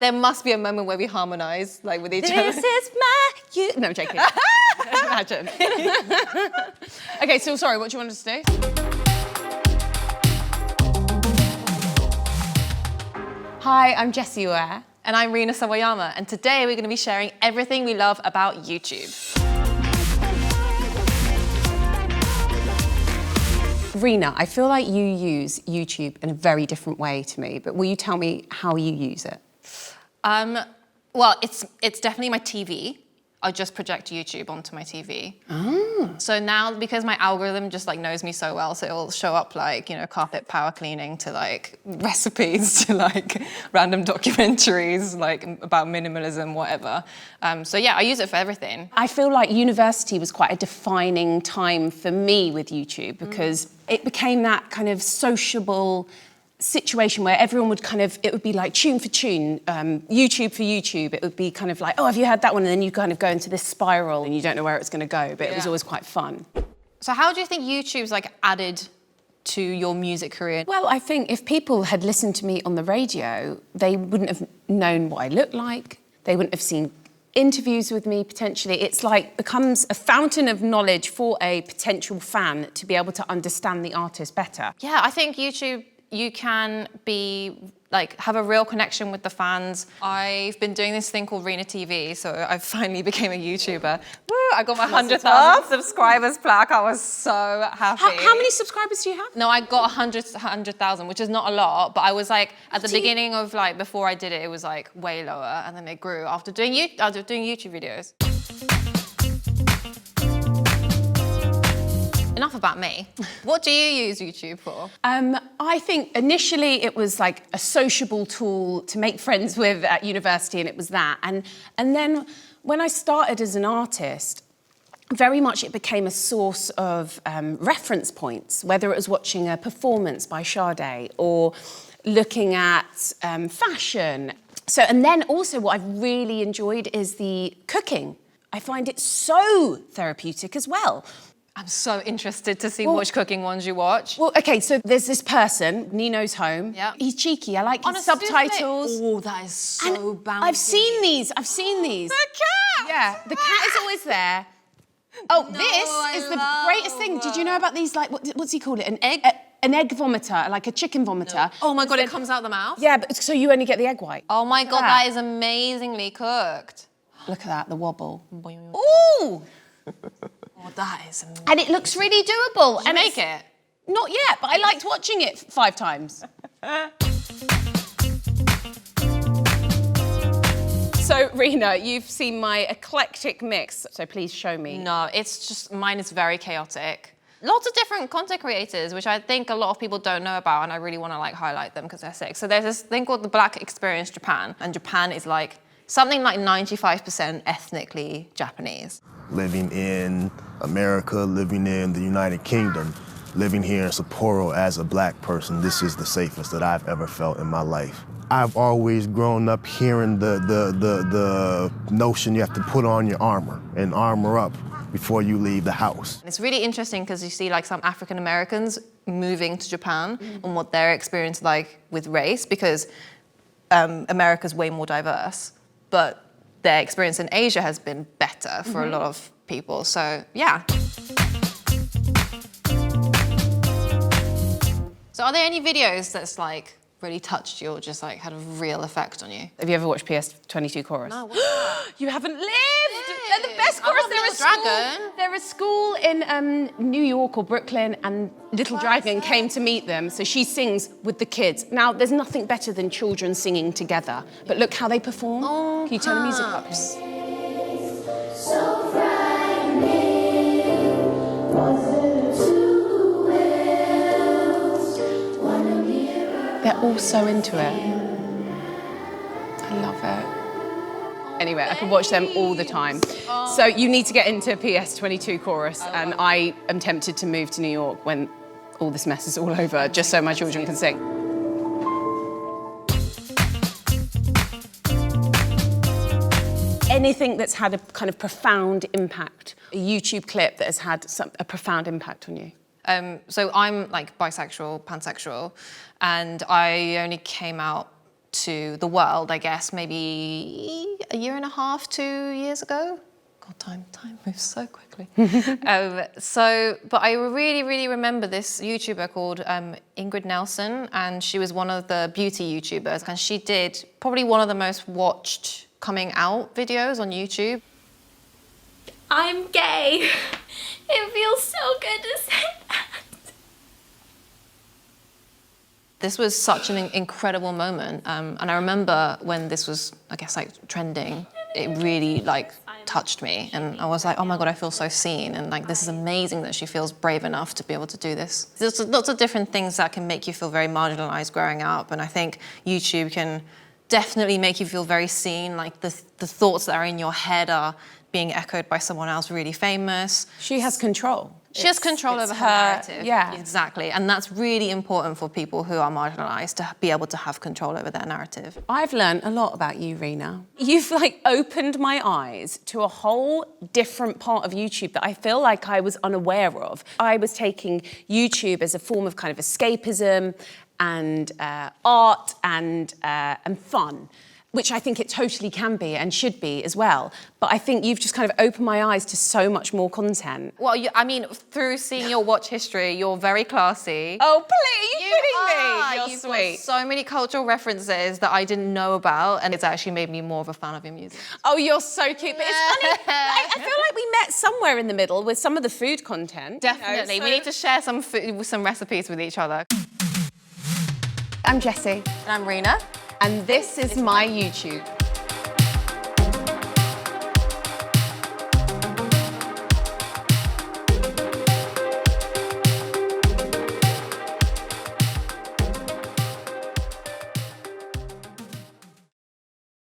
There must be a moment where we harmonise, like, with each other. This is my you. No, joking. Imagine. Okay, so sorry, what do you want us to do? Hi, I'm Jessie Ware. And I'm Rina Sawayama, and today we're going to be sharing everything we love about YouTube. Rina, I feel like you use YouTube in a very different way to me, but will you tell me how you use it? Well, it's definitely my TV. I just project YouTube onto my TV. Oh. So now, because my algorithm just like knows me so well, so it'll show up like, you know, carpet power cleaning to like recipes to like random documentaries like about minimalism, whatever. So yeah, I use it for everything. I feel like university was quite a defining time for me with YouTube because it became that kind of sociable situation where everyone would kind of, it would be like tune for tune, YouTube for YouTube. It would be kind of like, oh, have you heard that one? And then you kind of go into this spiral and you don't know where it's going to go, but it was always quite fun. So how do you think YouTube's like added to your music career? Well, I think if people had listened to me on the radio, they wouldn't have known what I looked like. They wouldn't have seen interviews with me, potentially. It's like becomes a fountain of knowledge for a potential fan to be able to understand the artist better. Yeah, I think YouTube, you can be like have a real connection with the fans. I've been doing this thing called Rina TV, so I finally became a YouTuber. Woo! I got my 100,000 subscribers plaque. I was so happy. How many subscribers do you have? No, I got 100,000, which is not a lot, but I was like at the beginning of like before I did it, it was like way lower, and then it grew after doing YouTube videos. Enough about me. What do you use YouTube for? I think initially it was like a sociable tool to make friends with at university, and it was that. And then when I started as an artist, very much it became a source of reference points, whether it was watching a performance by Sade or looking at fashion. So, and then also what I've really enjoyed is the cooking. I find it so therapeutic as well. I'm so interested to see which cooking ones you watch. Well, okay, so there's this person, Nino's Home. Yeah. He's cheeky. I like On his a souffle. subtitles. Oh, that is so bouncy. I've seen these. The cat! Yeah, the cat is always there. Oh, No, this is the greatest thing. Did you know about these, like, what's he called it? An egg vomiter, like a chicken vomiter. No. Oh my God, it comes out the mouth? Yeah, but so you only get the egg white. Oh my God, that is amazingly cooked. Look at that, the wobble. Ooh! Oh, that is amazing. And it looks really doable. Did you make it? Not yet, but I liked watching it 5 times. So, Rina, you've seen my eclectic mix, so please show me. No, it's just, mine is very chaotic. Lots of different content creators, which I think a lot of people don't know about, and I really want to like highlight them because they're sick. So there's this thing called the Black Experience Japan, and Japan is like something like 95% ethnically Japanese. Living in America, living in the United Kingdom, living here in Sapporo as a black person, this is the safest that I've ever felt in my life. I've always grown up hearing the notion you have to put on your armor and armor up before you leave the house. It's really interesting because you see like some African Americans moving to Japan and what their experience like with race, because America's way more diverse, but their experience in Asia has been better for a lot of people, so yeah. So are there any videos that's like really touched you or just like had a real effect on you? Have you ever watched PS22 Chorus? No, what's that? You haven't lived! Yeah. They're the best I chorus. love Little Dragon. They're a school in New York or Brooklyn, and Little Dragon came to meet them, so she sings with the kids. Now, there's nothing better than children singing together, but look how they perform. Oh, Can you turn the music up? So frightening, was it two whales, one a mirror? They're all so into it. I love it. Anyway, I could watch them all the time. So you need to get into PS22 Chorus, and I am tempted to move to New York when all this mess is all over, just so my children can sing. Anything that's had a kind of profound impact, a YouTube clip that has had a profound impact on you? So I'm like bisexual, pansexual, and I only came out to the world, I guess, maybe a year and a half, 2 years ago. God, time moves so quickly. But I really remember this YouTuber called Ingrid Nelson, and she was one of the beauty YouTubers, and she did probably one of the most watched coming out videos on YouTube. I'm gay. It feels so good to say that. This was such an incredible moment, and I remember when this was, I guess, like trending, it really like touched me, and I was like, oh my God, I feel so seen, and like this is amazing that she feels brave enough to be able to do this. There's lots of different things that can make you feel very marginalized growing up, and I think YouTube can definitely make you feel very seen, like the thoughts that are in your head are being echoed by someone else really famous. She has control. She has control over her narrative. Yeah. Exactly. And that's really important for people who are marginalised to be able to have control over their narrative. I've learned a lot about you, Rina. You've like opened my eyes to a whole different part of YouTube that I feel like I was unaware of. I was taking YouTube as a form of kind of escapism and art and fun, which I think it totally can be and should be as well. But I think you've just kind of opened my eyes to so much more content. Well, I mean, through seeing your watch history, you're very classy. Oh, please, are you kidding me? You're You've sweet. got so many cultural references that I didn't know about, and it's actually made me more of a fan of your music. Oh, you're so cute. But it's funny, I feel like we met somewhere in the middle with some of the food content. Definitely. You know, We need to share some food, some recipes with each other. I'm Jessie. And I'm Rina. And this is my YouTube.